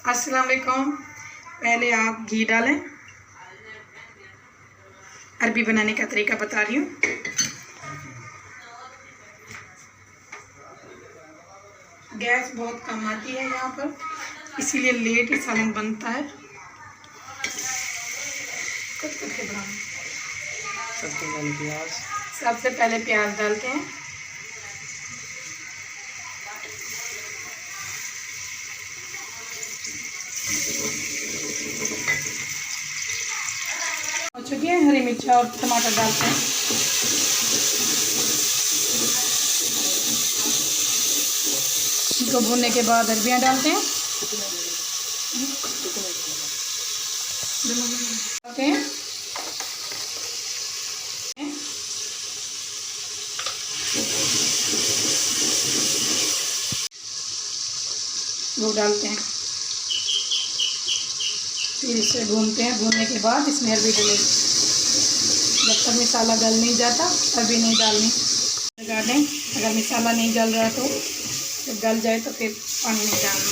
अस्सलाम वालेकुम। पहले आप घी डालें। अरबी बनाने का तरीका बता रही हूँ। गैस बहुत कम आती है यहाँ पर, इसीलिए लेट ही सालन बनता है। सबसे पहले प्याज डालते हैं। हो चुकी है। हरी मिर्च और टमाटर डालते हैं। इनको भूनने के बाद अरबियाँ डालते हैं। वो डालते हैं, फिर इसे भूनते हैं। भूनने के बाद इसमें अरबी डालेंगे। जब तक मसाला गल नहीं जाता अरबी नहीं डालनी। लगा दें। अगर मसाला नहीं गल रहा तो जब गल जाए तो फिर पानी नहीं डालना।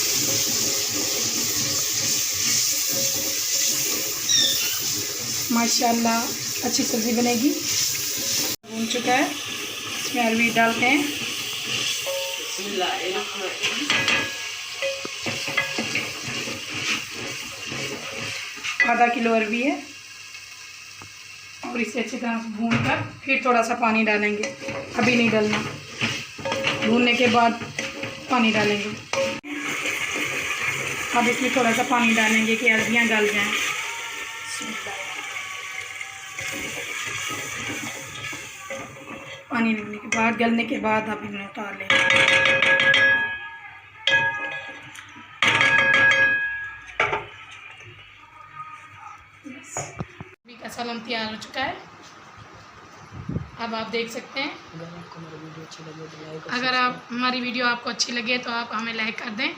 माशाल्लाह अच्छी सब्ज़ी बनेगी। भून चुका है, इसमें अरबी डालते हैं। आधा किलो अरबी है और इसे अच्छी तरह से भून कर फिर थोड़ा सा पानी डालेंगे। अभी नहीं डालना, भूनने के बाद पानी डालेंगे। अब इसमें थोड़ा सा पानी डालेंगे कि अरबियाँ गल जाएं। पानी डालने के बाद, गलने के बाद अब इन्हें उतार लेंगे। अरबी का सालन तैयार हो चुका है। अब आप देख सकते हैं। अगर आप हमारी वीडियो आपको अच्छी लगे तो आप हमें लाइक कर दें।